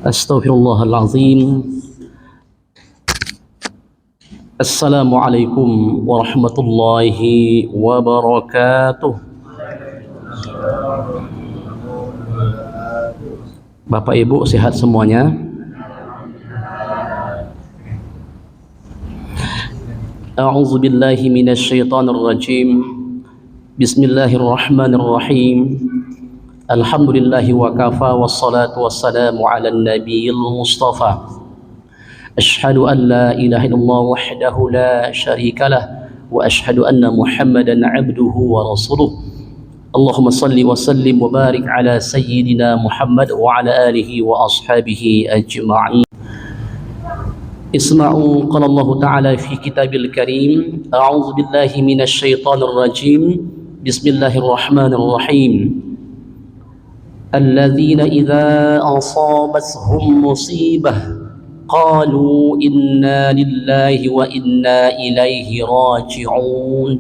Astaghfirullahalazim. Assalamualaikum warahmatullahi wabarakatuh. Bapak Ibu sehat semuanya? A'udzu billahi minasyaitonir rajim. Bismillahirrahmanirrahim. Alhamdulillahi wa kafa wassalatu wassalamu ala nabiyil mustafa. Ashhadu an la ilaha illallah wahdahu la syarika lah wa ashhadu anna Muhammadan abduhu wa rasuluh. Allahumma salli wa sallim wa barik ala sayyidina Muhammad wa ala alihi wa ashabihi ajma'in. Isma'u qala Allah ta'ala fi kitabil karim. A'udzu billahi minasy syaithanir rajim. Bismillahirrahmanirrahim. Alladzina idza asabathum musibah qalu inna lillahi wa inna ilaihi raji'un.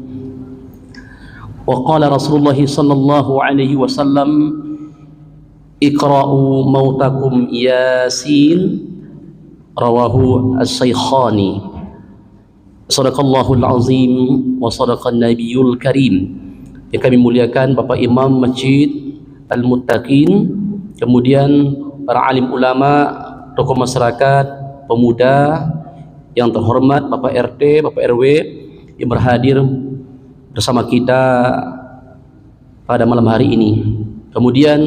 Wa qala Rasulullah sallallahu alaihi wasallam, iqra'u mautakum Yasin. Rawahu as-Saikhani. Sadaqallahul azim wa sadaqan nabiyul karim. Yang kami muliakan Bapak Imam Masjid Al-Muttaqin, kemudian para alim ulama, tokoh masyarakat, pemuda yang terhormat, Bapak RT, Bapak RW yang berhadir bersama kita pada malam hari ini. Kemudian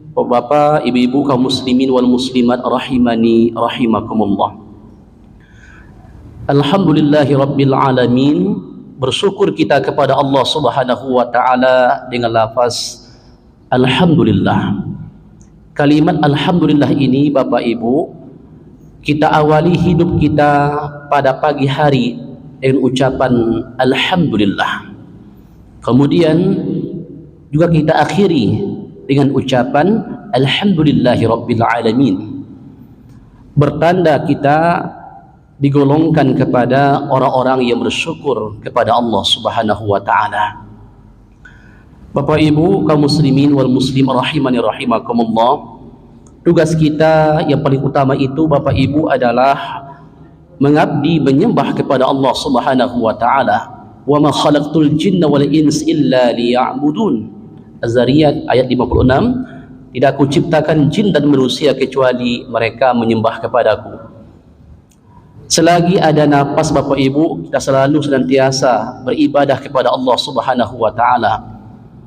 Bapak, Ibu-ibu kaum muslimin wal muslimat rahimani rahimakumullah. Alhamdulillahi rabbil alamin. Bersyukur kita kepada Allah Subhanahu wa taala dengan lafaz alhamdulillah. Kalimat alhamdulillah ini Bapak Ibu, kita awali hidup kita pada pagi hari dengan ucapan alhamdulillah. Kemudian juga kita akhiri dengan ucapan alhamdulillahi rabbil alamin. Bertanda kita digolongkan kepada orang-orang yang bersyukur kepada Allah Subhanahu wa taala. Bapak Ibu kaum muslimin wal muslim rahimani rahimakumullah, tugas kita yang paling utama itu Bapak Ibu adalah mengabdi menyembah kepada Allah Subhanahu wa taala. Wa ma khalaqtul jinna wal ins illa liya'budun. Az-Zariyat ayat 56. Tidak aku ciptakan jin dan manusia kecuali mereka menyembah kepadaku. Selagi ada nafas Bapak Ibu, kita selalu senantiasa beribadah kepada Allah Subhanahu wa taala.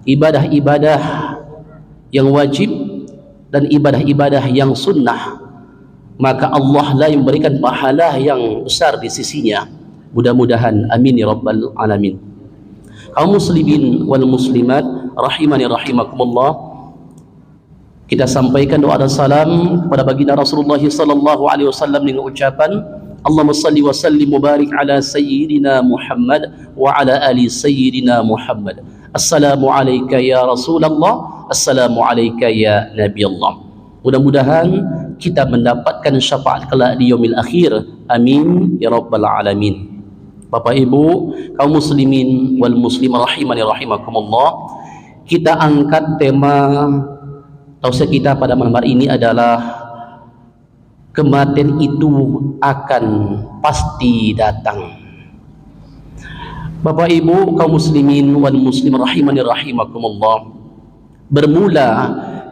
Ibadah-ibadah yang wajib dan ibadah-ibadah yang sunnah, maka Allah lah yang memberikan pahala yang besar di sisinya. Mudah-mudahan amin ya rabbal alamin. Kaum muslimin wal muslimat rahimani rahimakumullah, kita sampaikan doa dan salam kepada baginda Rasulullah sallallahu alaihi wasallam dengan ucapan Allahumma salli wa sallim wa barik ala sayyidina Muhammad wa ala ali sayyidina Muhammad. Assalamu alayka ya Rasulullah, assalamu alayka ya Nabi Allah. Mudah-mudahan kita mendapatkan syafaat kelak di yaumil akhir. Amin ya rabbal alamin. Bapak Ibu kaum muslimin wal muslim rahimani rahimakumullah, kita angkat tema tausiah kita pada malam hari ini adalah kematian itu akan pasti datang. Bapak Ibu kaum muslimin wal muslim rahimani rahimakumullah, bermula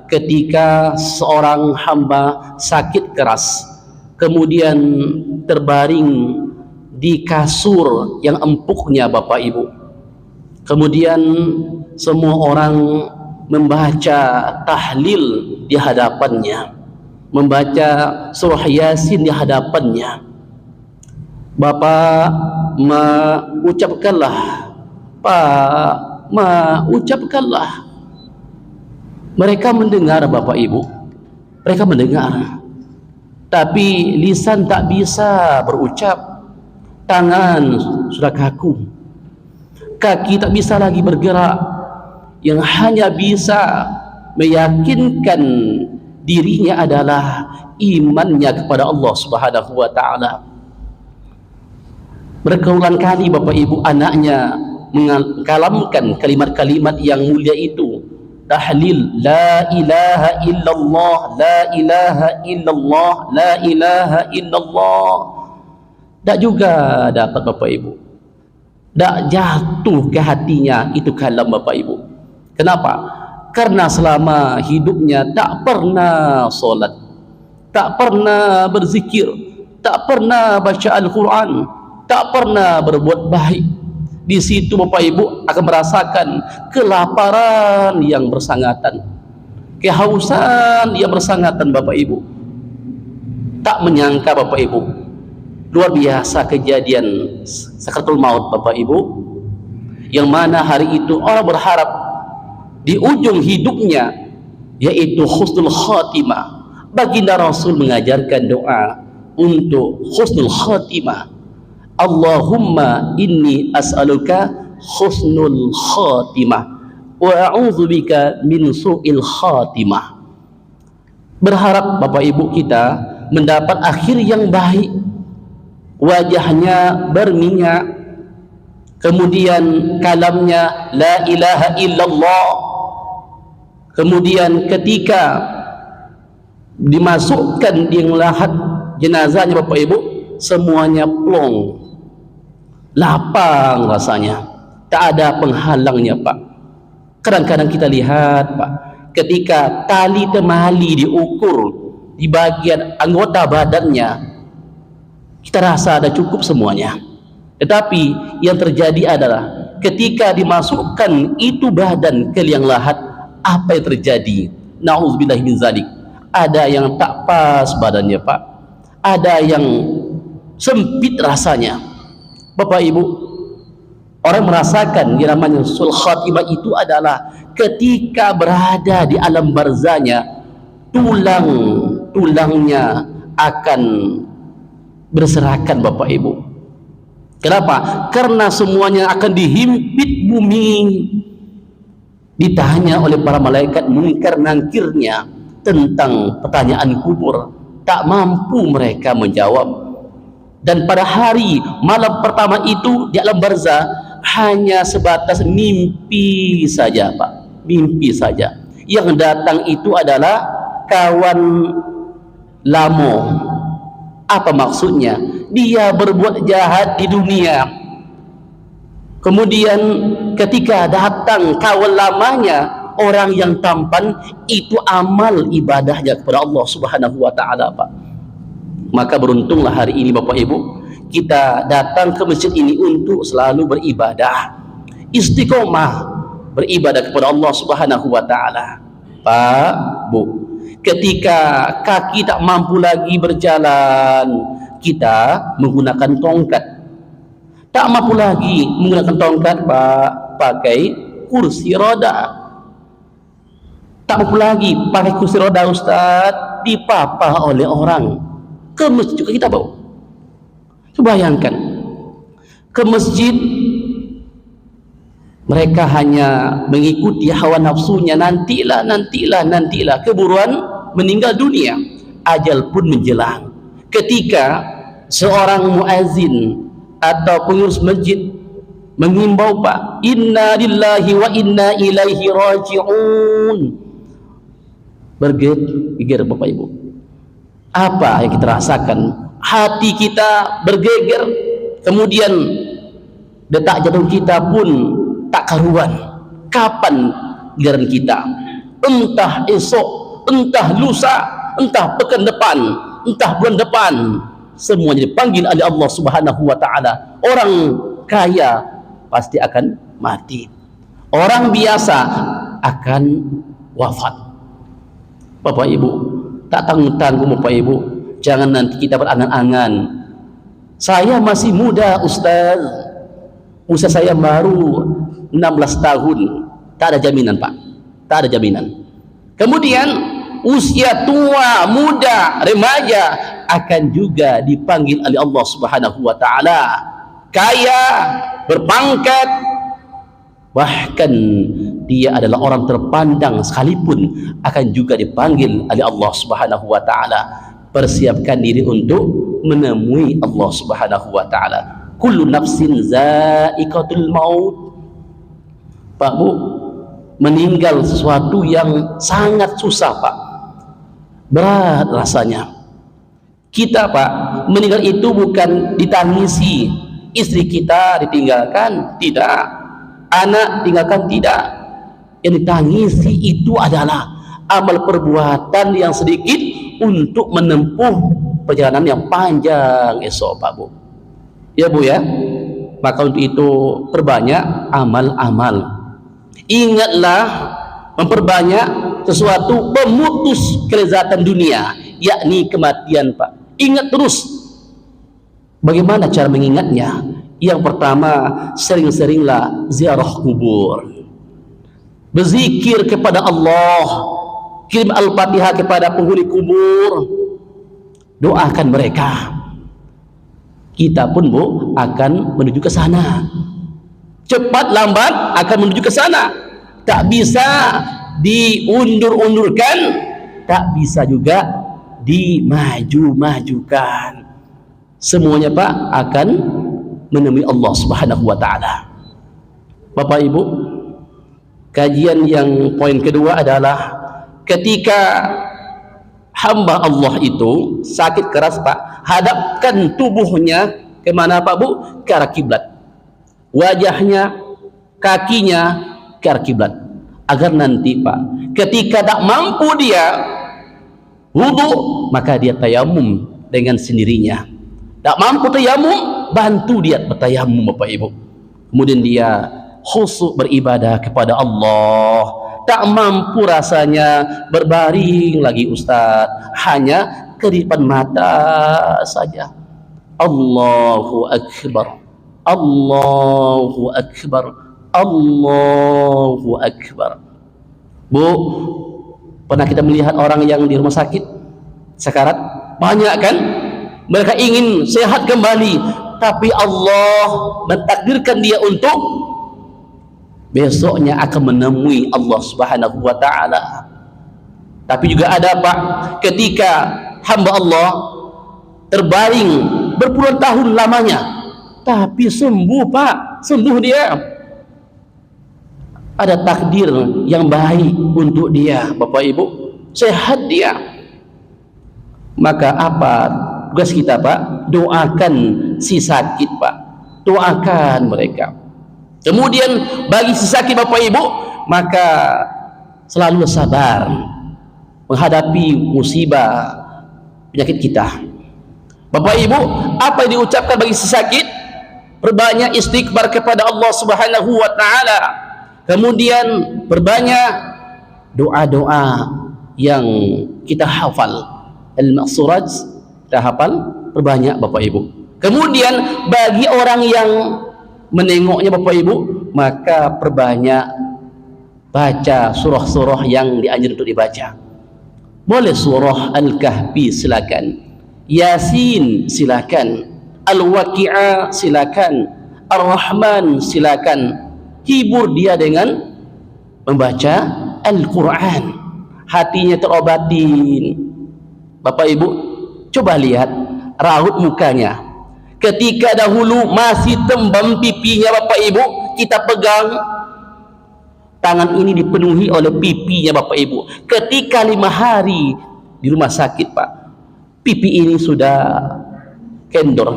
ketika seorang hamba sakit keras, kemudian terbaring di kasur yang empuknya Bapak Ibu. Kemudian semua orang membaca tahlil di hadapannya, membaca surah Yasin di hadapannya. Bapak ucapkanlah, Pak ucapkanlah. Mereka mendengar Bapak Ibu, mereka mendengar, tapi lisan tak bisa berucap, tangan sudah kaku, kaki tak bisa lagi bergerak, yang hanya bisa meyakinkan dirinya adalah imannya kepada Allah Subhanahu wa taala. Berulang kali Bapak Ibu anaknya mengkalamkan kalimat-kalimat yang mulia itu, tahlil la ilaha illallah, la ilaha illallah, la ilaha illallah. Tak juga dapat Bapak Ibu, tak jatuh ke hatinya itu kalam Bapak Ibu. Kenapa? Karena selama hidupnya tak pernah solat, tak pernah berzikir, tak pernah baca Al-Quran, tak pernah berbuat baik. Di situ Bapak Ibu akan merasakan kelaparan yang bersangatan, kehausan yang bersangatan Bapak Ibu. Tak menyangka Bapak Ibu, luar biasa kejadian sakaratul maut Bapak Ibu, yang mana hari itu orang berharap di ujung hidupnya yaitu husnul khatimah. Baginda Rasul mengajarkan doa untuk husnul khatimah. Allahumma inni as'aluka husnul khatimah wa a'udzubika min su'il khatimah. Berharap Bapak Ibu kita mendapat akhir yang baik, wajahnya berminyak, kemudian kalamnya la ilaha illallah, kemudian ketika dimasukkan di lahat jenazahnya Bapak Ibu, semuanya plong, lapang rasanya, tak ada penghalangnya Pak. Kadang-kadang kita lihat Pak, ketika tali temali diukur di bagian anggota badannya, kita rasa ada cukup semuanya. Tetapi yang terjadi adalah ketika dimasukkan itu badan ke liang lahat, apa yang terjadi? Na'udzubillahi min zalik. Ada yang tak pas badannya Pak, ada yang sempit rasanya. Bapak Ibu, orang merasakan yang namanya sul khatimah itu adalah ketika berada di alam barzahnya, tulangnya akan berserakan Bapak Ibu. Kenapa? Karena semuanya akan dihimpit bumi, ditanya oleh para malaikat mungkar nangkirnya tentang pertanyaan kubur, tak mampu mereka menjawab. Dan pada hari malam pertama itu di alam barzah hanya sebatas mimpi saja Pak, mimpi saja. Yang datang itu adalah kawan lamo. Apa maksudnya? Dia berbuat jahat di dunia, kemudian ketika datang kawan lamanya, orang yang tampan, itu amal ibadahnya kepada Allah Subhanahu wa Ta'ala Pak. Maka beruntunglah hari ini Bapak Ibu, kita datang ke masjid ini untuk selalu beribadah, istiqomah beribadah kepada Allah Subhanahu wa Ta'ala. Pak, Bu, ketika kaki tak mampu lagi berjalan, kita menggunakan tongkat. Tak mampu lagi menggunakan tongkat Pak, pakai kursi roda. Tak mampu lagi pakai kursi roda Ustaz, dipapah oleh orang. Ke masjid juga kita bawa. Coba bayangkan, ke masjid mereka hanya mengikuti hawa nafsunya, nantilah, keburuan meninggal dunia, ajal pun menjelang. Ketika seorang muazin atau pengurus masjid mengimbau Pak, inna lillahi wa inna ilaihi raji'un, bergeger Bapak Ibu. Apa yang kita rasakan? Hati kita bergeger, kemudian detak jantung kita pun tak karuan. Kapan giliran kita? Entah esok, entah lusa, entah pekan depan, entah bulan depan, semuanya dipanggil oleh Allah Subhanahu wa Ta'ala. Orang kaya pasti akan mati, orang biasa akan wafat. Bapak Ibu, tak tanggung-tanggung Bapak Ibu, jangan nanti kita berangan-angan, saya masih muda Ustaz, usia saya baru 16 tahun, tak ada jaminan Pak, tak ada jaminan. Kemudian usia tua, muda, remaja akan juga dipanggil oleh Allah Subhanahu wa Ta'ala, kaya, berpangkat, bahkan dia adalah orang terpandang sekalipun akan juga dipanggil oleh Allah Subhanahu wa Ta'ala. Persiapkan diri untuk menemui Allah Subhanahu wa Ta'ala. Kullu nafsin za'iqatul maut. Pak Bu, meninggal sesuatu yang sangat susah Pak, berat rasanya. Kita Pak, meninggal itu bukan ditangisi, istri kita ditinggalkan, tidak, anak tinggalkan, tidak. Yang ditangisi itu adalah amal perbuatan yang sedikit untuk menempuh perjalanan yang panjang esok Pak Bu. Ya Bu ya. Maka untuk itu perbanyak amal-amal. Ingatlah memperbanyak sesuatu pemutus kelezatan dunia, yakni kematian Pak. Ingat terus. Bagaimana cara mengingatnya? Yang pertama, sering-seringlah ziarah kubur, berzikir kepada Allah, kirim Al-Fatihah kepada penghuni kubur, doakan mereka. Kita pun Bu akan menuju ke sana. Cepat lambat akan menuju ke sana. Tak bisa diundur-undurkan, tak bisa juga dimaju-majukan. Semuanya Pak akan menemui Allah Subhanahu wa taala. Bapak Ibu, kajian yang poin kedua adalah ketika hamba Allah itu sakit keras Pak, hadapkan tubuhnya kemana Pak Bu? Ke arah kiblat. Wajahnya, kakinya ke arah kiblat, agar nanti Pak ketika tak mampu dia wudu, maka dia tayamum dengan sendirinya. Tak mampu tayamum, bantu dia bertayamum Bapak Ibu. Kemudian dia khusyuk beribadah kepada Allah. Tak mampu rasanya berbaring lagi Ustaz, hanya kedipan mata saja. Allahu Akbar, Allahu Akbar, Allahu Akbar. Bu, pernah kita melihat orang yang di rumah sakit sekarat? Banyak kan? Mereka ingin sehat kembali, tapi Allah mentakdirkan dia untuk besoknya akan menemui Allah Subhanahu wa taala. Tapi juga ada Pak, ketika hamba Allah terbaring berpuluhan tahun lamanya, tapi sembuh Pak, sembuh dia. Ada takdir yang baik untuk dia Bapak Ibu, sehat dia. Maka apa tugas kita Pak? Doakan si sakit Pak, doakan mereka. Kemudian bagi si sakit Bapak Ibu, maka selalu sabar menghadapi musibah penyakit kita. Bapak Ibu, apa yang diucapkan bagi si sakit? Perbanyak istighfar kepada Allah Subhanahu wa taala. Kemudian perbanyak doa-doa yang kita hafal, al-maqsurat kita hafal, perbanyak Bapak Ibu. Kemudian bagi orang yang menengoknya Bapak Ibu, maka perbanyak baca surah-surah yang dianjurkan untuk dibaca. Boleh surah Al-Kahfi silakan, Yasin silakan, Al-Waqi'ah silakan, Ar-Rahman silakan. Hibur dia dengan membaca Al-Quran, hatinya terobatin. Bapak Ibu, coba lihat raut mukanya. Ketika dahulu masih tembam pipinya Bapak Ibu, kita pegang, tangan ini dipenuhi oleh pipinya Bapak Ibu. Ketika 5 hari di rumah sakit Pak, pipi ini sudah kendor,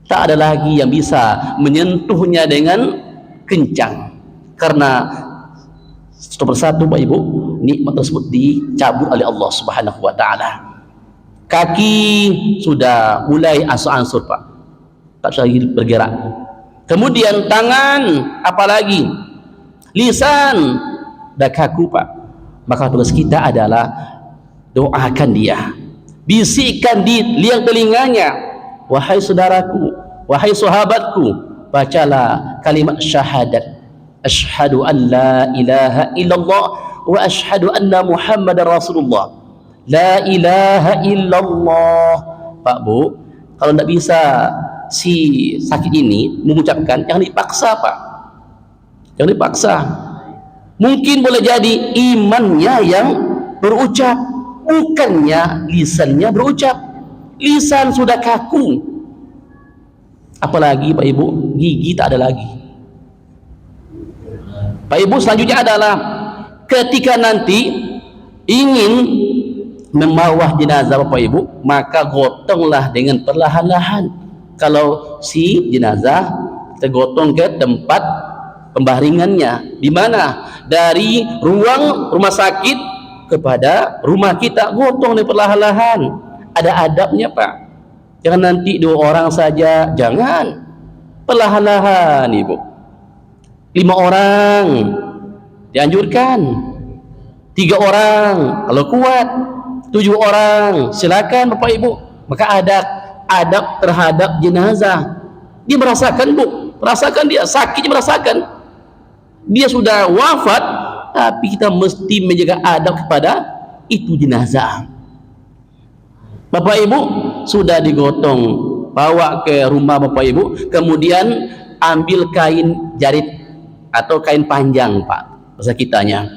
tak ada lagi yang bisa menyentuhnya dengan kencang, karena satu persatu Pak Ibu nikmat tersebut dicabut oleh Allah Subhanahu wa taala. Kaki sudah mulai ansur-ansur Pak, tak bisa lagi bergerak. Kemudian tangan, apalagi lisan dah kaku Pak. Maka tugas kita adalah doakan dia, bisikkan di liang telinganya, wahai saudaraku, wahai sahabatku, bacalah kalimat syahadat, asyhadu an la ilaha illallah wa asyhadu anna muhammadar rasulullah. La ilaha illallah. Pak Bu, kalau tidak bisa si sakit ini mengucapkan, jangan dipaksa Pak, jangan dipaksa. Mungkin boleh jadi imannya yang berucap, bukannya lisannya berucap. Lisan sudah kaku, apalagi Pak Ibu, gigi tak ada lagi. Pak Ibu, selanjutnya adalah ketika nanti ingin membawa jenazah Bapak Ibu, maka gotonglah dengan perlahan-lahan. Kalau si jenazah kita gotong ke tempat pembaringannya, di mana dari ruang rumah sakit kepada rumah kita, gotong dengan perlahan-lahan. Ada adabnya Pak, jangan nanti 2 orang saja, jangan, perlahan-lahan Ibu. 5 orang dianjurkan, 3 orang kalau kuat, 7 orang silakan Bapak Ibu. Maka ada adab terhadap jenazah. Dia merasakan Bu, merasakan, dia sakitnya merasakan, dia sudah wafat, tapi kita mesti menjaga adab kepada itu jenazah. Bapak Ibu sudah digotong, bawa ke rumah Bapak Ibu, kemudian ambil kain jarit atau kain panjang Pak, bahasa kitanya.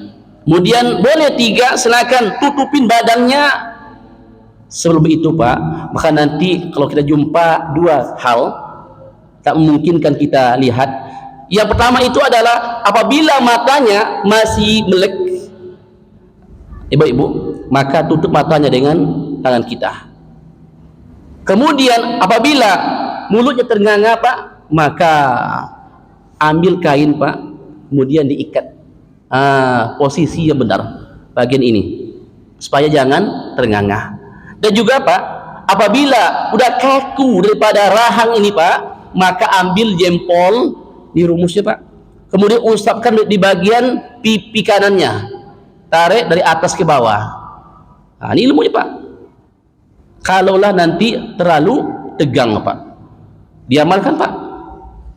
Kemudian boleh 3, silakan tutupin badannya. Sebelum itu Pak, maka nanti kalau kita jumpa 2 hal tak memungkinkan kita lihat. Yang pertama itu adalah apabila matanya masih melek, Ibu-ibu, maka tutup matanya dengan tangan kita. Kemudian apabila mulutnya ternganga Pak, maka ambil kain Pak, kemudian diikat. Posisi yang benar bagian ini supaya jangan ternganga. Dan juga Pak, apabila udah kaku daripada rahang ini Pak, maka ambil jempol, dirumusnya Pak, kemudian usapkan di bagian pipi kanannya, tarik dari atas ke bawah. Ini ilmunya Pak. Kalaulah nanti terlalu tegang Pak, diamalkan Pak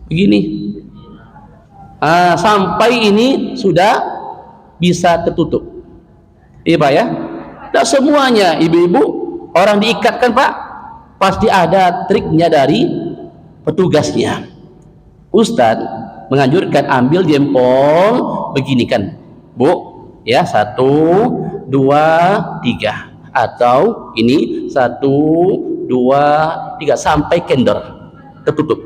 begini, sampai ini sudah bisa tertutup. Iya Pak ya. Tidak semuanya ibu-ibu orang diikatkan Pak, pasti ada triknya dari petugasnya. Ustadz menganjurkan ambil jempol begini kan Bu ya, 1, 2, 3, atau ini 1, 2, 3 sampai kendor tertutup.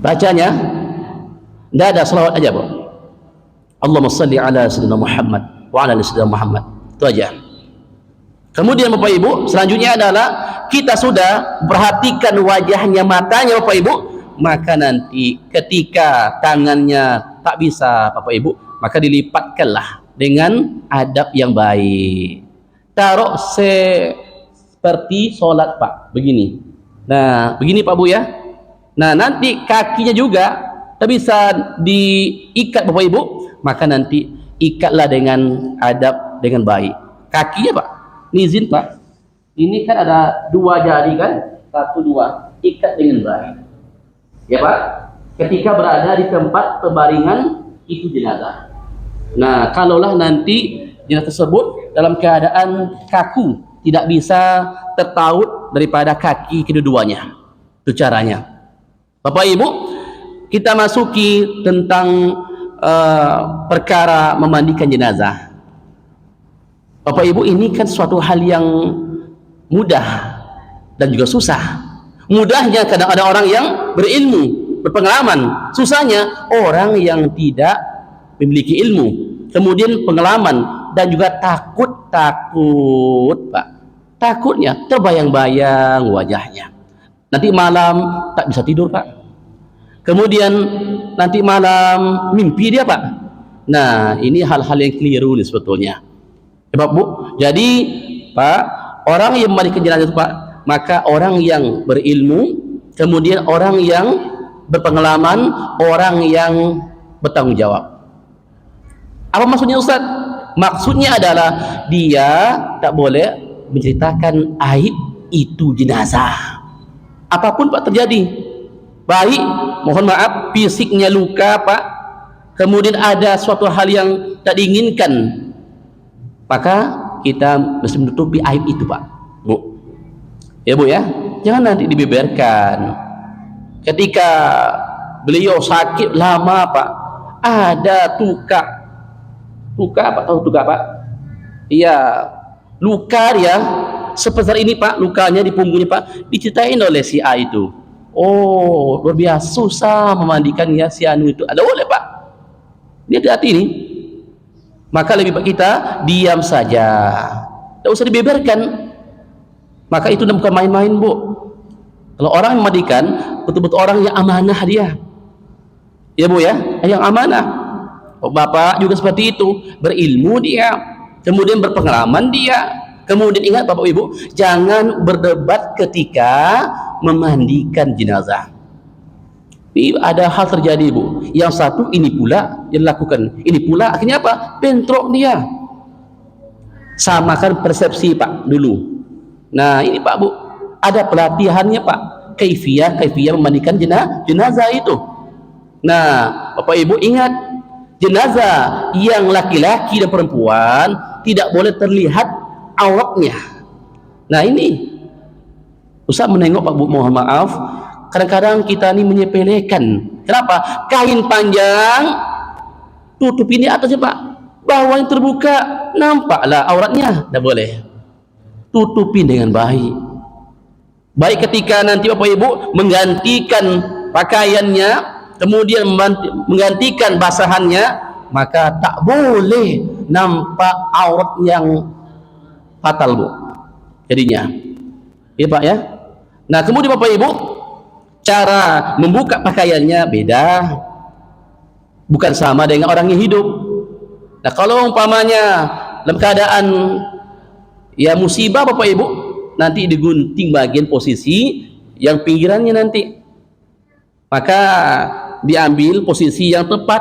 Bacanya tidak ada, selawat aja Bu. Allahumma salli ala sayyidina Muhammad wa ala ali sayyidina Muhammad, itu aja. Kemudian Bapak Ibu, selanjutnya adalah kita sudah perhatikan wajahnya, matanya Bapak Ibu, maka nanti ketika tangannya tak bisa Bapak Ibu, maka dilipatkanlah dengan adab yang baik. Taruh seperti sholat Pak, begini. Nah begini Pak Bu ya. Nah nanti kakinya juga tak bisa diikat Bapak Ibu, maka nanti ikatlah dengan adab, dengan baik. Kakinya Pak, izin Pak, ini kan ada 2 jari kan, 1, 2, ikat dengan baik ya Pak, ketika berada di tempat pembaringan itu jenazah. Nah kalaulah nanti jenazah tersebut dalam keadaan kaku, tidak bisa tertaut daripada kaki kedua-duanya, itu caranya. Bapak Ibu, kita masuki tentang perkara memandikan jenazah. Bapak Ibu, ini kan suatu hal yang mudah dan juga susah. Mudahnya kadang ada orang yang berilmu, berpengalaman. Susahnya orang yang tidak memiliki ilmu, kemudian pengalaman, dan juga takut Pak. Takutnya terbayang-bayang wajahnya. Nanti malam tak bisa tidur Pak. Kemudian nanti malam mimpi dia Pak. Nah ini hal-hal yang keliru nih sebetulnya Bapak Bu. Jadi Pak, orang yang memandikan jenazah itu Pak, maka orang yang berilmu, kemudian orang yang berpengalaman, orang yang bertanggung jawab. Apa maksudnya Ustaz? Maksudnya adalah dia tak boleh menceritakan aib itu jenazah. Apapun Pak terjadi, baik mohon maaf fisiknya luka Pak, kemudian ada suatu hal yang tak diinginkan, maka kita mesti menutupi aib itu Pak Bu ya Bu ya. Jangan nanti dibeberkan. Ketika beliau sakit lama Pak, ada tuka apa, tahu tuka Pak? Iya, luka dia sebesar ini Pak, lukanya di punggungnya Pak, diceritain oleh si A itu. Oh, luar biasa susah memandikan ya si anu itu. Ada boleh Pak? Dia hati-hati ini. Maka lebih baik kita diam saja, tidak usah dibeberkan. Maka itu bukan main-main Bu. Kalau orang memandikan, betul-betul orang yang amanah dia, ya Bu ya, yang amanah. Oh, Bapak juga seperti itu, berilmu dia, kemudian berpengalaman dia. Kemudian ingat Bapak Ibu, jangan berdebat ketika memandikan jenazah. Ini ada hal terjadi Bu, yang satu ini pula yang lakukan, ini pula akhirnya apa? Bentrok dia. Samakan persepsi Pak dulu. Nah ini Pak Bu, ada pelatihannya Pak, kaifiyah memandikan jenazah itu. Nah Bapak Ibu ingat, jenazah yang laki-laki dan perempuan tidak boleh terlihat auratnya. Nah ini Ustaz menengok Pak Bu, mohon maaf, kadang-kadang kita ini menyepelekan. Kenapa? Kain panjang tutup ini atasnya Pak, bawah yang terbuka nampaklah auratnya. Tidak boleh, tutupin dengan baik. Baik ketika nanti Bapak Ibu menggantikan pakaiannya, kemudian menggantikan basahannya, maka tak boleh nampak aurat yang fatal Bu jadinya, ya Pak ya. Nah kemudian Bapak Ibu, cara membuka pakaiannya beda, bukan sama dengan orang yang hidup. Nah kalau umpamanya dalam keadaan ya musibah Bapak Ibu, nanti digunting bagian posisi yang pinggirannya nanti, maka diambil posisi yang tepat,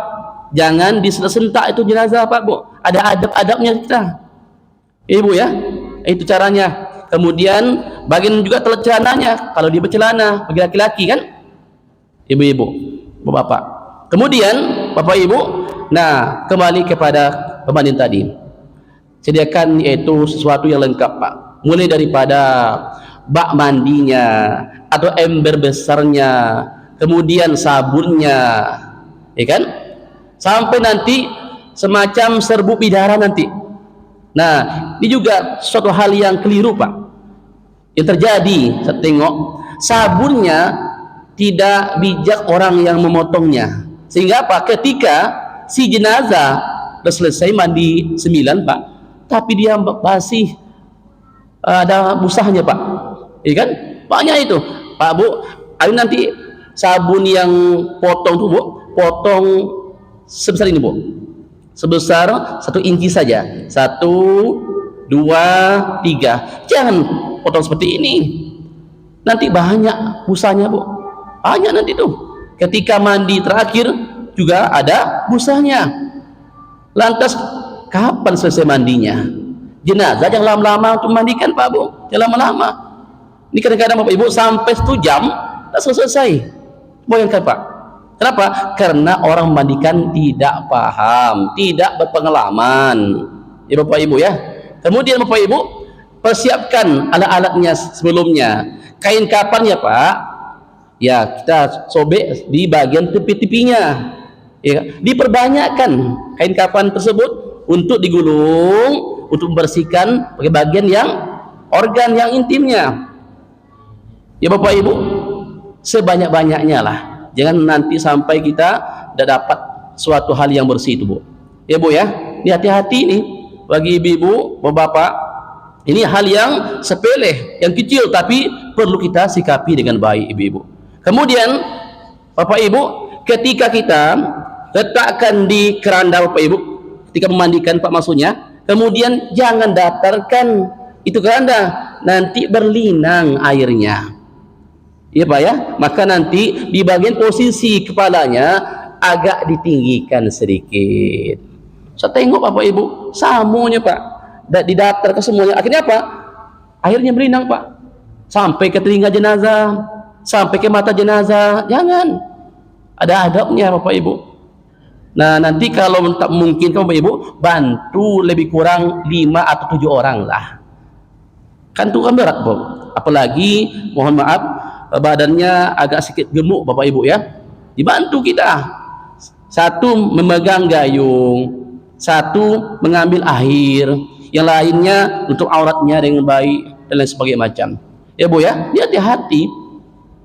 jangan disentak itu jenazah Pak Bu. Ada adab-adabnya kita, Ibu ya, itu caranya. Kemudian bagian juga celananya, kalau dia bercelana bagi laki-laki kan, ibu-ibu, bapak. Kemudian Bapak Ibu, nah kembali kepada pemandin tadi, sediakan yaitu sesuatu yang lengkap Pak, mulai daripada bak mandinya atau ember besarnya, kemudian sabunnya, ya kan, sampai nanti semacam serbuk bidara nanti. Nah ini juga suatu hal yang keliru Pak, yang terjadi. Saya tengok sabunnya tidak bijak orang yang memotongnya, sehingga apa, ketika si jenazah sudah selesai mandi 9 Pak, tapi dia masih ada busahnya Pak, iya kan, banyak itu Pak Bu. Ayo nanti sabun yang potong tuh Bu, potong sebesar ini Bu, sebesar 1 inci saja, 1, 2, 3, jangan potong seperti ini, nanti banyak busanya Bu, banyak nanti tuh. Ketika mandi terakhir juga ada busanya. Lantas kapan selesai mandinya? Jenazah jangan lama-lama untuk mandikan Pak Bu, jangan lama-lama. Ini kadang-kadang Bapak Ibu sampai 1 jam tak selesai. Bayangkan Pak, kenapa? Karena orang memandikan tidak paham, tidak berpengalaman, ya Bapak Ibu ya. Kemudian Bapak Ibu persiapkan alat-alatnya sebelumnya. Kain kapannya Pak, ya kita sobek di bagian tepi-tepinya, ya, diperbanyakkan kain kapan tersebut untuk digulung, untuk membersihkan bagian yang organ yang intimnya, ya Bapak Ibu, sebanyak-banyaknya lah. Jangan nanti sampai kita tidak dapat suatu hal yang bersih itu Bu, ya Bu ya. Ini hati-hati nih bagi ibu-ibu, bapak. Ini hal yang sepele, yang kecil, tapi perlu kita sikapi dengan baik ibu-ibu. Kemudian Bapak Ibu, ketika kita letakkan di keranda Bapak Ibu, ketika memandikan Pak maksudnya, kemudian jangan datarkan itu keranda, nanti berlinang airnya, iya Pak ya. Maka nanti di bagian posisi kepalanya agak ditinggikan sedikit. Saya tengok Bapak Ibu, samunya Pak didatar ke semuanya, akhirnya apa, akhirnya berlinang Pak, sampai ke telinga jenazah, sampai ke mata jenazah. Jangan, ada adabnya Bapak Ibu. Nah nanti kalau tak mungkin Bapak Ibu bantu lebih kurang 5 atau 7 orang lah, kan itu kan berat Bu, apalagi mohon maaf badannya agak sedikit gemuk Bapak Ibu ya. Dibantu kita, satu memegang gayung, satu mengambil air, yang lainnya untuk auratnya dengan baik dan lain sebagainya macam, ya Bu ya. Hati-hati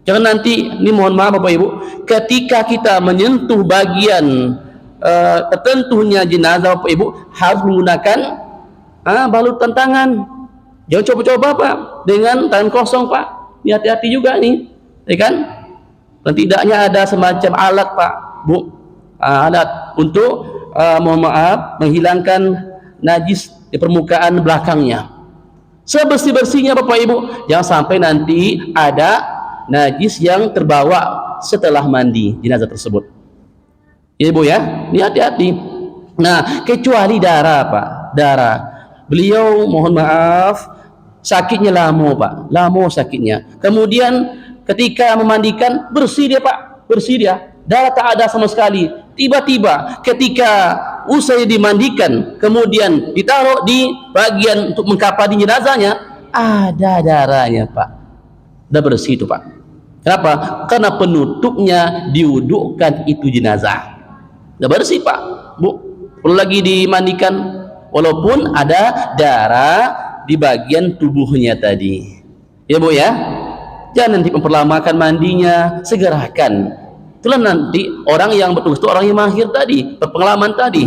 Jangan nanti, ini mohon maaf Bapak Ibu, ketika kita menyentuh bagian tertentunya jenazah Bapak Ibu harus menggunakan balutan tangan. Jangan coba-coba Pak dengan tangan kosong Pak. Ini hati-hati juga nih, ya kan? Dan tidaknya ada semacam alat Pak, Bu, alat untuk mohon maaf menghilangkan najis di permukaan belakangnya. Sebersih-bersihnya Bapak Ibu, jangan sampai nanti ada najis yang terbawa setelah mandi jenazah tersebut. Ya Bu ya, ini hati-hati. Nah, kecuali darah Pak, darah. Beliau mohon maaf sakitnya lama Pak, lama sakitnya. Kemudian ketika memandikan bersih dia Pak, bersih dia, darah tak ada sama sekali. Tiba-tiba ketika usai dimandikan, kemudian ditaruh di bagian untuk mengkafani jenazahnya, ada darahnya Pak. Udah bersih itu Pak. Kenapa? Karena penutupnya diwudukkan itu jenazah. Udah bersih Pak, Bu. Perlu lagi dimandikan walaupun ada darah di bagian tubuhnya tadi. Ya Bu ya. Jangan nanti memperlamakan mandinya, segerakan. Itulah nanti orang yang betul-betul orang yang mahir tadi, berpengalaman tadi.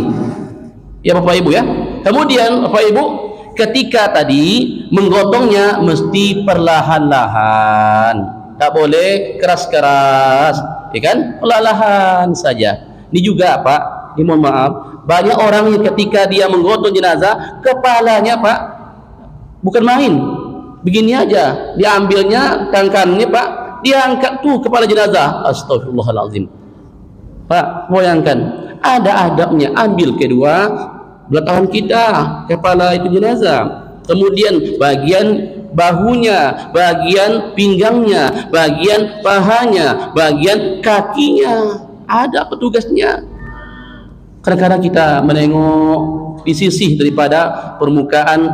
Ya Bapak Ibu ya. Kemudian Bapak Ibu, ketika tadi menggotongnya mesti perlahan-lahan, tak boleh keras-keras, ya kan? Perlahan saja. Ini juga Pak, ini mohon maaf, banyak orang yang ketika dia menggotong jenazah, kepalanya Pak bukan main, begini aja, diambilnya tangkannya Pak, diangkat tuh kepala jenazah. Astagfirullahaladzim Pak, bayangkan, ada adabnya. Ambil kedua belah tangan kita kepala itu jenazah, kemudian bagian bahunya, bagian pinggangnya, bagian pahanya, bagian kakinya, ada petugasnya. Kadang-kadang kita menengok di sisi daripada permukaan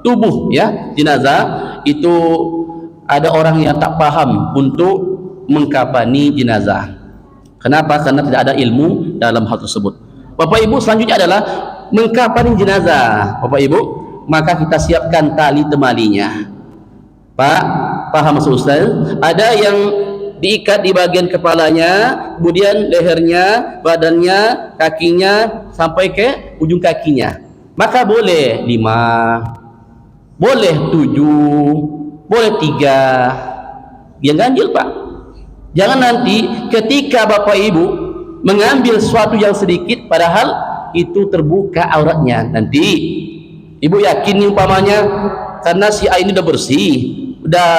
tubuh ya jenazah itu, ada orang yang tak paham untuk mengkafani jenazah. Kenapa? Karena tidak ada ilmu dalam hal tersebut. Bapak Ibu, selanjutnya adalah mengkafani jenazah. Bapak Ibu, maka kita siapkan tali temalinya. Pak, paham maksud Ustaz? Ada yang diikat di bagian kepalanya, kemudian lehernya, badannya, kakinya sampai ke ujung kakinya. Maka boleh 5, boleh 7, boleh 3. Dia ganjil Pak. Jangan nanti ketika Bapak Ibu mengambil sesuatu yang sedikit padahal itu terbuka auratnya. Nanti Ibu yakin umpamanya karena si A ini udah bersih, udah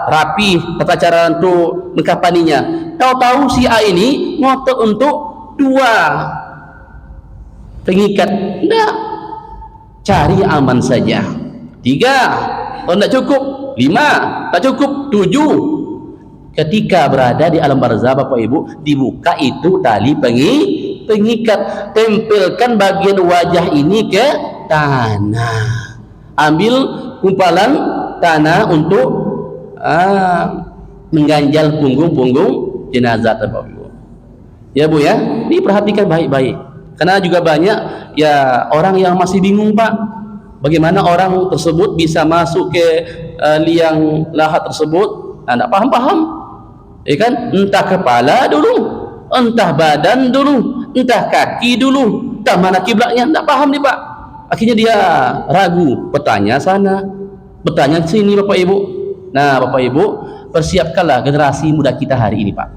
rapi tata cara untuk mengkafaninya, tahu-tahu si A ini ngotot untuk 2 pengikat. Enggak, cari aman saja. 3, kalau tidak cukup 5, tak cukup 7. Ketika berada di alam barzah Bapak Ibu, dibuka itu tali pengikat, tempelkan bagian wajah ini ke tanah, ambil kumpalan tanah untuk mengganjal punggung jenazah Bapak Ibu. Ya Bu ya, ini perhatikan baik-baik, karena juga banyak ya orang yang masih bingung Pak, bagaimana orang tersebut bisa masuk ke liang lahat tersebut. Tidak paham-paham, ya kan? Entah kepala dulu, entah badan dulu, entah kaki dulu, entah mana kiblatnya, tidak paham nih Pak. Akhirnya dia ragu, bertanya sana, bertanya sini Bapak Ibu. Nah Bapak Ibu, persiapkanlah generasi muda kita hari ini Pak,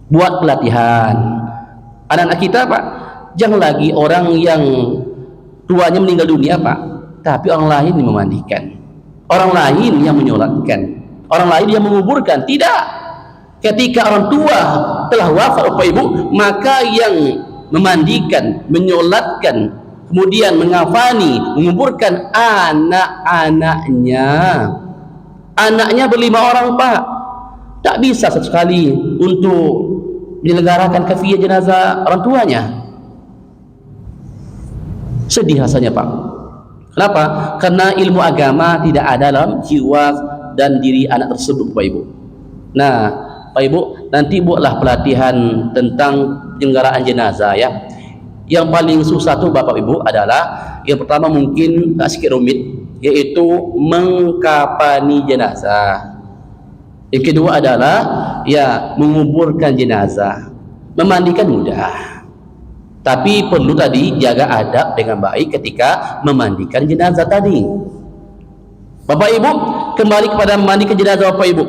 buat pelatihan anak-anak kita Pak. Jangan lagi orang yang tuanya meninggal dunia Pak, tapi orang lain yang memandikan, orang lain yang menyolatkan, orang lain yang menguburkan. Tidak, ketika orang tua telah wafat Bapak Ibu, maka yang memandikan, menyolatkan, kemudian mengafani, menguburkan anak-anaknya. Anaknya ber5 orang Pak, tak bisa sekali untuk menyelenggarakan kafiyah jenazah orang tuanya. Sedih rasanya Pak. Kenapa? Karena ilmu agama tidak ada dalam jiwa dan diri anak tersebut Bapak Ibu. Nah Pak Ibu, nanti buatlah pelatihan tentang penyelenggaraan jenazah ya. Yang paling susah tuh Bapak Ibu adalah yang pertama mungkin sedikit rumit, yaitu mengkafani jenazah. Yang kedua adalah ya menguburkan jenazah. Memandikan mudah, tapi perlu tadi jaga adab dengan baik ketika memandikan jenazah tadi. Bapak Ibu, kembali kepada memandikan jenazah Bapak Ibu.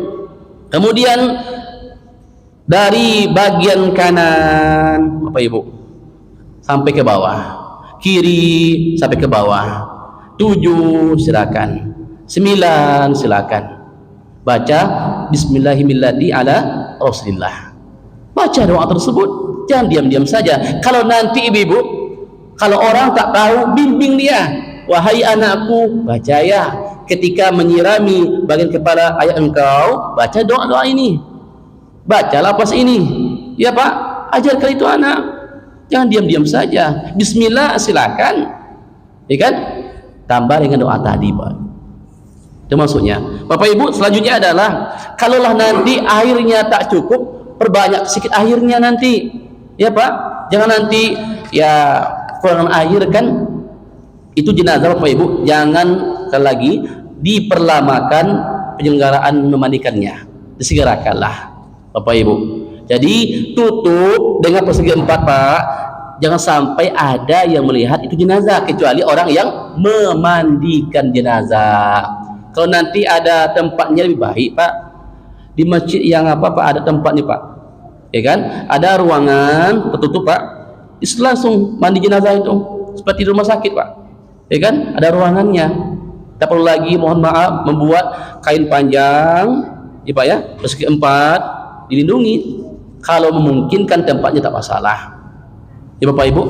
Kemudian dari bagian kanan Bapak Ibu sampai ke bawah, kiri sampai ke bawah, 7 silakan, 9 silakan. Baca Bismillahirrahmanirrahim ala Rasulillah. Baca doa tersebut, jangan diam-diam saja. Kalau nanti ibu-ibu, kalau orang tak tahu, bimbing dia. Wahai anakku, baca ya. Ketika menyirami bagian kepala ayah engkau, baca doa-doa ini. Baca lafaz ini. Ya Pak, ajarkan itu anak. Jangan diam-diam saja. Bismillah silakan. Ya kan? Tambah dengan doa tadi, Pak. Itu maksudnya. Bapak Ibu, selanjutnya adalah kalaulah nanti airnya tak cukup, perbanyak sedikit airnya nanti. Ya Pak, jangan nanti ya kurang air kan. Itu jenazah Bapak Ibu, jangan sekali lagi diperlamakan penyelenggaraan memandikannya. Disegerakanlah Bapak Ibu. Jadi tutup dengan persegi 4 Pak. Jangan sampai ada yang melihat itu jenazah kecuali orang yang memandikan jenazah. Kalau nanti ada tempatnya lebih baik Pak. Di masjid yang apa Pak, ada tempat nih Pak. Ya kan? Ada ruangan tertutup Pak. Itu langsung mandi jenazah itu seperti di rumah sakit Pak. Ya kan? Ada ruangannya. Tak perlu lagi mohon maaf membuat kain panjang, ya Pak ya, persegi 4 dilindungi. Kalau memungkinkan tempatnya tak masalah. Ya Bapak Ibu.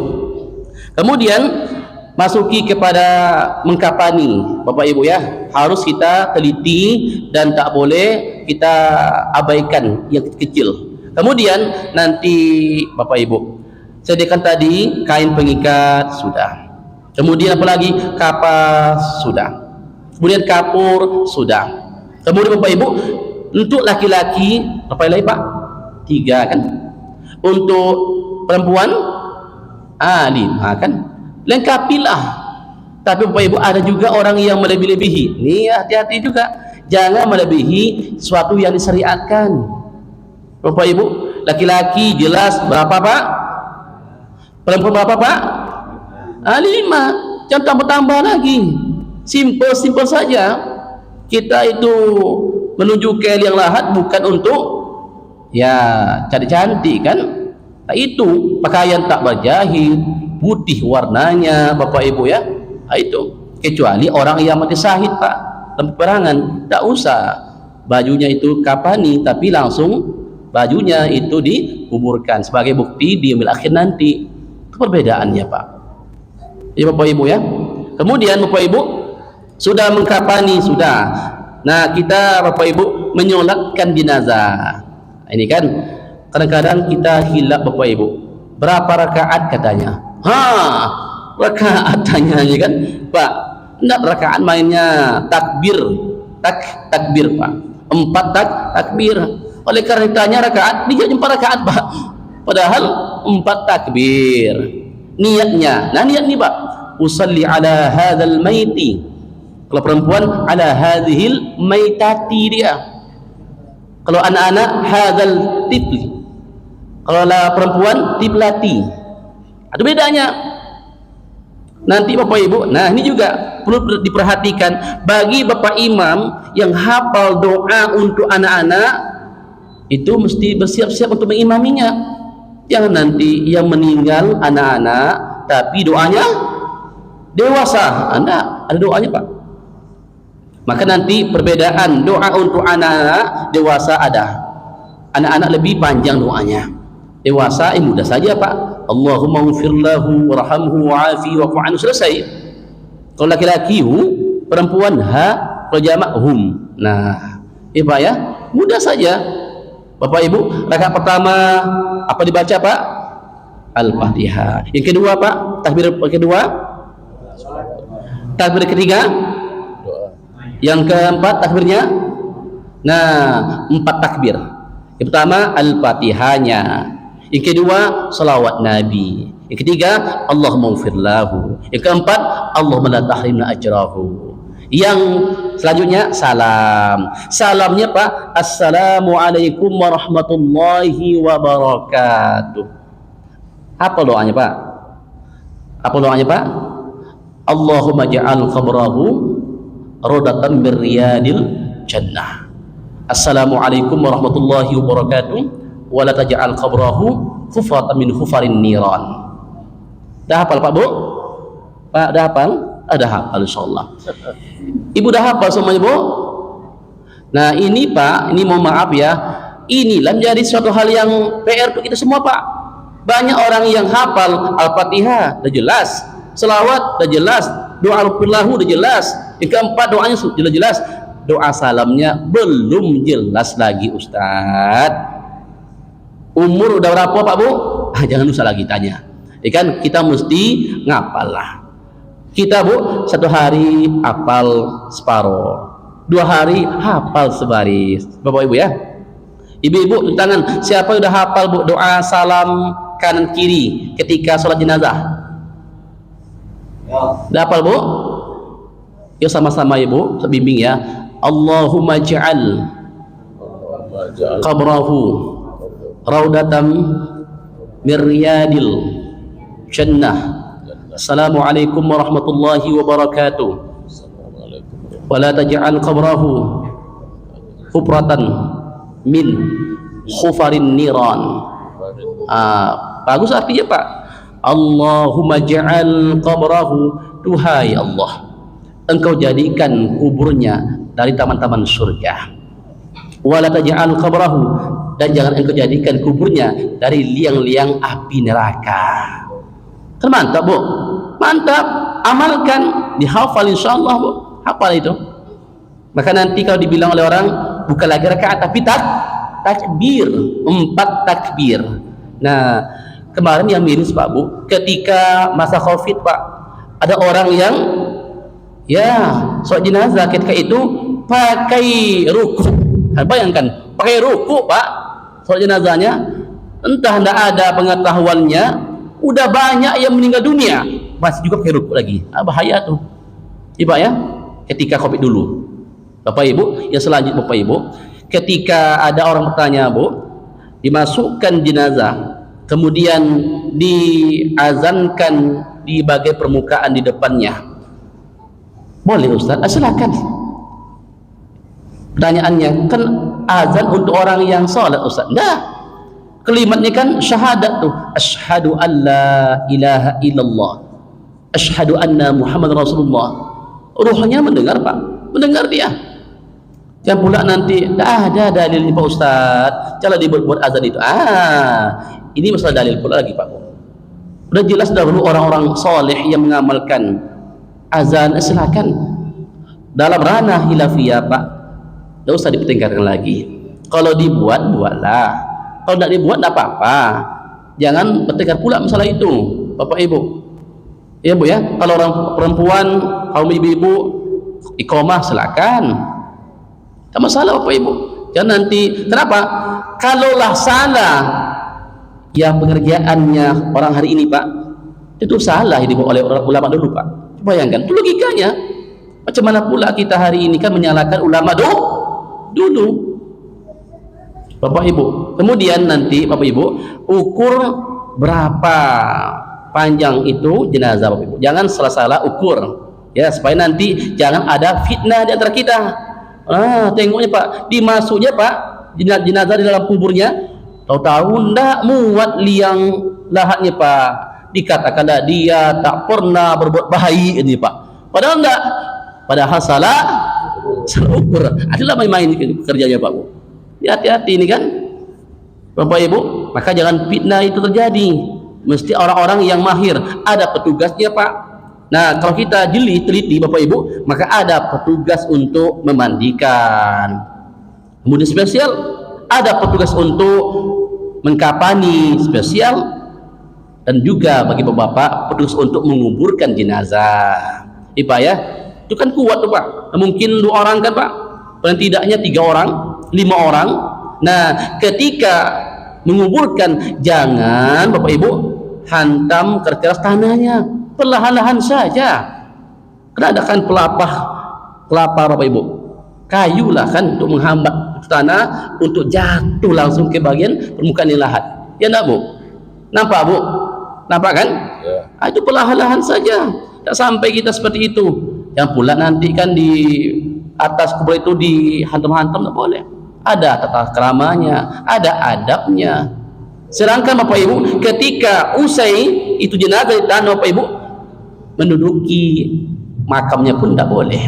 Kemudian masuki kepada mengkapani Bapak Ibu ya, harus kita teliti dan tak boleh kita abaikan yang kecil. Kemudian nanti Bapak Ibu sediakan tadi kain pengikat sudah. Kemudian apalagi kapas sudah. Kemudian kapur sudah. Kemudian Bapak Ibu untuk laki-laki apa lagi Pak? 3 kan. Untuk perempuan 5 kan. Lengkapilah. Tapi Bapak Ibu ada juga orang yang melebih-lebihi. Nih hati-hati juga. Jangan melebihi sesuatu yang disyariatkan. Bapak Ibu, laki-laki jelas berapa Pak? Perempuan berapa Pak? 5. Jangan tambah-tambah lagi. Simple saja. Kita itu menuju ke yang lahat bukan untuk ya cantik-cantik kan. Nah, itu pakaian tak berjahit, putih warnanya Bapak Ibu ya. Nah, itu kecuali orang yang mati syahid Pak dalam peperangan, tak usah bajunya itu kapani, tapi langsung bajunya itu dikuburkan sebagai bukti di yaumil akhir nanti. Itu perbedaannya Pak ya Bapak Ibu ya. Kemudian Bapak Ibu sudah mengkapani sudah. Nah kita Bapak Ibu menyolatkan jenazah. Ini kan kadang-kadang kita hilap Bapak Ibu. Berapa rakaat katanya? Rakaat tanya kan Pak. Enggak rakaat mainnya takbir. Takbir Pak. 4 takbir. Oleh karena ditanya rakaat, dia 4 rakaat Pak. Padahal 4 takbir. Niatnya. Nah niat nih Pak. Usalli ala hadzal maiti. Kalau perempuan ala hadhil maitati dia. Kalau anak-anak hadzal tifli. Kalau perempuan tiblati. Ada bedanya. Nanti Bapak Ibu, nah ini juga perlu diperhatikan bagi Bapak Imam yang hafal doa untuk anak-anak, itu mesti bersiap-siap untuk mengimaminya. Jangan nanti yang meninggal anak-anak tapi doanya dewasa. Anda ada doanya Pak. Maka nanti perbedaan doa untuk anak-anak dewasa ada. Anak-anak lebih panjang doanya. Dewasa mudah saja Pak. Allahumma ighfir lahu warhamhu wa'afi wa'fu anhu, selesai. Kalau laki-laki perempuan kalau jamak hum. Nah, Pak ya, mudah saja. Bapak Ibu, rakaat pertama apa dibaca Pak? Al-Fatihah. Yang kedua Pak, takbir kedua. Takbir ketiga. Yang keempat takbirnya. Nah, 4 takbir. Yang pertama Al-Fatihahnya. Yang kedua salawat Nabi. Yang ketiga Allahumma ighfir lahu. Yang keempat Allahumma la tahrimna ajrahu. Yang selanjutnya salam. Salamnya Pak, Assalamualaikum warahmatullahi wabarakatuh. Apa doanya Pak? Apa doanya Pak? Allahumma ja'al qabrahu rodatan min riyadil jannah. Assalamualaikum warahmatullahi wabarakatuh. Wa la taj'al qabrahu hufratan min hufarin niran. Dah hafal Pak Bu? Pak dah hafal? Ada hafal insyaallah. Ibu dah hafal semuanya Bu? Nah ini Pak, ini mohon maaf ya, inilah menjadi suatu hal yang PR untuk kita semua Pak. Banyak orang yang hafal Al-Fatihah udah jelas, selawat udah jelas, doa Allahu udah jelas, yang keempat doanya sudah jelas, doa salamnya belum jelas lagi Ustadz. Umur udah berapa Pak Bu? Jangan usah lagi tanya, ya kan kita mesti ngapal lah. Kita Bu, satu hari hafal separuh, 2 hari hafal sebaris. Bapak Ibu ya, ibu-ibu di tangan, siapa yang udah hafal Bu doa salam kanan kiri ketika sholat jenazah? Udah hafal Bu? Yuk sama-sama Ibu, bimbing ya. Allahumma ja'al qabrahu raudatan min riyadil jannah. Assalamualaikum warahmatullahi wabarakatuh. Wa la taj'al qabrahu hufratan min khufarin niran. Bagus artinya Pak. Allahumma ja'al qabrahu, duhai Allah, Engkau jadikan kuburnya dari taman-taman surga. Wa la taj'al qabrahu, dan jangan Engkau jadikan kuburnya dari liang-liang api neraka. Kan mantap Bu, mantap, amalkan, dihafal insyaallah Bu, hafal itu. Maka nanti kalau dibilang oleh orang bukan lagi rakaat tapi takbir, 4 takbir. Nah kemarin yang miris Pak Bu, ketika masa Covid Pak, ada orang yang ya sholat jenazah ketika itu pakai ruku. Bayangkan pakai ruku Pak, sholat jenazahnya, entah tidak ada pengetahuannya, udah banyak yang meninggal dunia masih juga pakai ruku lagi. Bahaya tuh Ibu ya, ketika Covid dulu. Bapak Ibu yang selanjutnya, Bapak Ibu, ketika ada orang bertanya Bu, dimasukkan jenazah kemudian diazankan di bagai permukaan di depannya, boleh Ustaz? Silakan. Pertanyaannya kan azan untuk orang yang sholat Ustaz? Nah, kalimatnya kan syahadat tuh, asyhadu an la ilaha illallah, asyhadu anna Muhammad Rasulullah. Ruhnya mendengar Pak, mendengar dia. Yang pula nanti dah ada dalilnya Pak Ustaz, jangan dibuat azan itu. Ini masalah dalil pula lagi Pak. Udah jelas dahulu orang-orang soleh yang mengamalkan azan, silakan. Dalam ranah hilafiyah Pak, tidak usah dipertengkarkan lagi. Kalau dibuat, buatlah. Kalau tidak dibuat, tidak apa-apa. Jangan bertengkar pula masalah itu Bapak Ibu. Ya Bu ya, kalau orang perempuan, kaum ibu-ibu iqamah, silakan. Tak masalah Bapak Ibu. Jangan nanti, kenapa? Kalaulah salah yang pengerjaannya orang hari ini Pak, itu salah ini oleh orang ulama dulu Pak. Bayangkan, itu logikanya. Macam mana pula kita hari ini kan menyalahkan ulama dulu Bapak Ibu. Kemudian nanti Bapak Ibu ukur berapa panjang itu jenazah Bapak Ibu. Jangan salah-salah ukur ya, supaya nanti jangan ada fitnah di antara kita. Tengoknya Pak, dimasuknya Pak jenazah di dalam kuburnya, tahu-tahu ndak muat liang lahatnya Pak, dikatakanlah dia tak pernah berbuat baik ini Pak, padahal ndak, padahal salah ukur. Adalah main-main kerjanya Pak Bu. Hati-hati ini kan Bapak Ibu. Maka jangan fitnah itu terjadi, mesti orang-orang yang mahir, ada petugasnya Pak. Nah kalau kita teliti Bapak Ibu, maka ada petugas untuk memandikan, kemudian spesial ada petugas untuk mengkapani spesial, dan juga bagi bapak petugas untuk menguburkan jenazah. Pak ya, itu kan kuat tuh Pak. Mungkin 2 orang kan Pak, paling tidaknya 3 orang, 5 orang. Nah ketika menguburkan, jangan Bapak Ibu hantam kertas tanahnya, perlahan-lahan saja. Karena ada kan pelapah kelapa Bapak Ibu, kayu lah kan untuk menghambat tanah untuk jatuh langsung ke bagian permukaan lahat. Ya enggak Bu? Nampak Bu? Nampak kan? Ya. Itu perlahan-lahan saja, tak sampai kita seperti itu. Yang pula nanti kan di atas kubur itu dihantam-hantam, tak boleh. Ada tata keramanya, ada adabnya. Sedangkan Bapak Ibu, ketika usai itu jenazah dan Bapak Ibu menduduki makamnya pun tak boleh.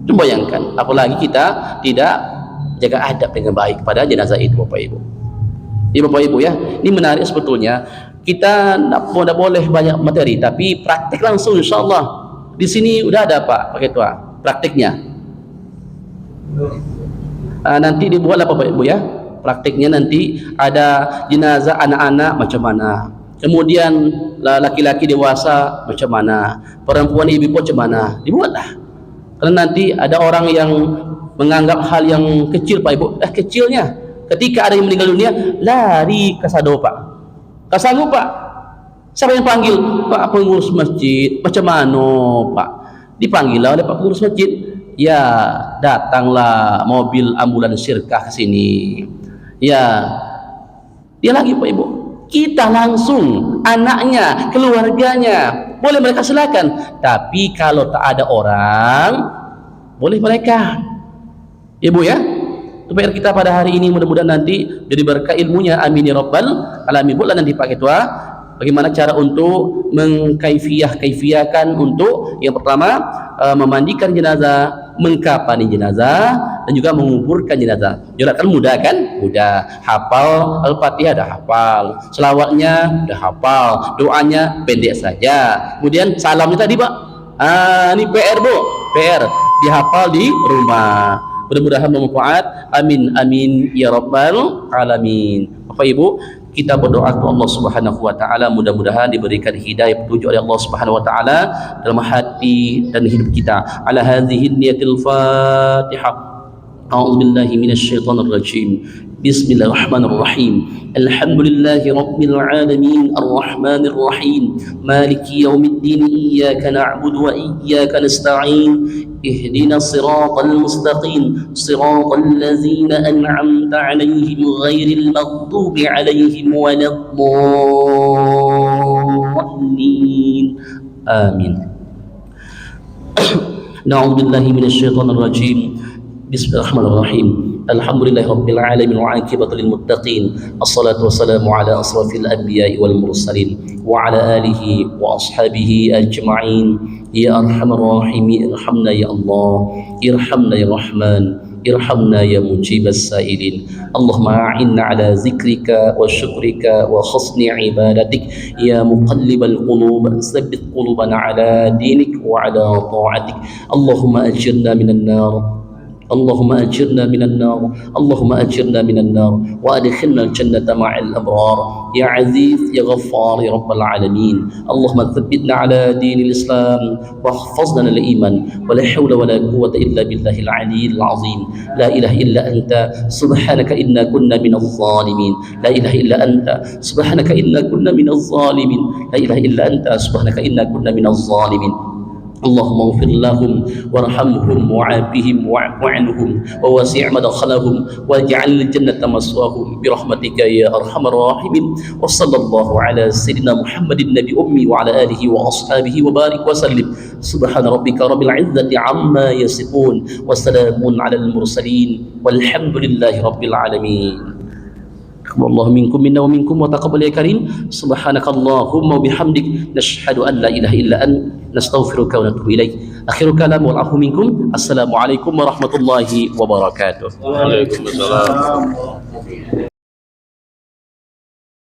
Coba bayangkan, apalagi kita tidak jaga adab dengan baik pada jenazah itu Bapak Ibu. Ini Bapak Ibu ya, ini menarik sebetulnya. Kita tidak boleh banyak materi, tapi praktik langsung insyaAllah. Di sini udah ada Pak Ketua praktiknya. Nanti dibuatlah Bapak Ibu ya, praktiknya nanti ada jenazah anak-anak macam mana, kemudian laki-laki dewasa macam mana, perempuan ibu macam mana, dibuatlah. Karena nanti ada orang yang menganggap hal yang kecil Pak Ibu, kecilnya ketika ada yang meninggal dunia lari ke sado Pak. Tak sanggup Pak. Siapa yang panggil? Pak pengurus masjid. Macam mana Pak? Dipanggil oleh Pak pengurus masjid. Ya, datanglah mobil ambulans syirkah ke sini. Ya, dia lagi Pak Ibu. Kita langsung, anaknya, keluarganya, boleh mereka silakan. Tapi kalau tak ada orang, boleh mereka. Ibu ya. Supaya kita pada hari ini mudah-mudahan nanti jadi berkah ilmunya, amin ya rabbal alamin. Buatlah nanti Pak Ketua bagaimana cara untuk mengkaifiahkan untuk yang pertama memandikan jenazah, mengkafani jenazah, dan juga menguburkan jenazah. Jelas kan mudah kan? Mudah. Hafal Al-Fatihah dah hafal, selawatnya dah hafal, doanya pendek saja. Kemudian salamnya tadi Pak, ini PR Bu, PR dihafal di rumah. Mudah-mudahan bermanfaat. Amin amin ya rabbal alamin. Bapak Ibu, kita berdoa kepada Allah Subhanahu wa taala, mudah-mudahan diberikan hidayah petunjuk oleh Allah Subhanahu wa taala dalam hati dan hidup kita. Ala hadhihi niyatil Fatihah. A'udzu billahi minasy syaithanir rajim. Bismillahirrahmanirrahim. Alhamdulillahi rabbil alamin arrahmanir rahim maliki yaumiddin iyyaka na'budu wa iyyaka nasta'in ihdinas siratal mustaqim siratal ladzina an'amta 'alaihim ghairil maghdubi 'alaihim waladdallin. Amin. Na'udzu billahi minasy syaithanir rajim. Bismillahirrahmanirrahim. Alhamdulillahi rabbil alamin wa 'aqibatu lil muttaqin. Assalatu wassalamu ala asrafil anbiya'i wal mursalin wa ala alihi wa ashabihi ajma'in. Ya arhamar rahimin, irhamna ya Allah, irhamna ya Rahman, irhamna ya mujibas sa'ilin. Allahumma a'inna ala zikrika wa syukrika wa husni ibadatik ya muqallibal qulub, tsabbit qulubana ala dinik wa ala ta'atik. Allahumma ajirna minan nar, اللهم أجرنا من النار، اللهم أجرنا من النار وأدخلنا الجنة مع الأبرار يا عزيز يا غفار يا رب العالمين. اللهم ثبتنا على دين الإسلام واحفظنا الإيمان، ولا حول ولا قوة إلا بالله العلي العظيم. لا إله إلا أنت سبحانك إنا كنا من الظالمين. لا إله إلا أنت سبحانك إنا كنا من الظالمين. لا إله إلا أنت سبحانك إنا كنا من الظالمين. اللهم اغفر لهم وارحمهم وعافهم واعف عنهم ووسع مدخلهم واجعل الجنة مثواهم برحمتك يا أرحم الراحمين. وصلى الله على سيدنا محمد النبي أمي وعلى آله وأصحابه وبارك وسلم. سبحان ربك رب العزة عما يصفون وسلام على المرسلين والحمد لله رب العالمين. الله منكم منا ومنكم وتقبل يا كريم. سبحانك اللهم وبحمدك نشهد أن لا إله إلا أنت نستغفرك ونتوب إليك. آخر كلام والعفو منكم. السلام عليكم ورحمة الله وبركاته. وعليكم السلام.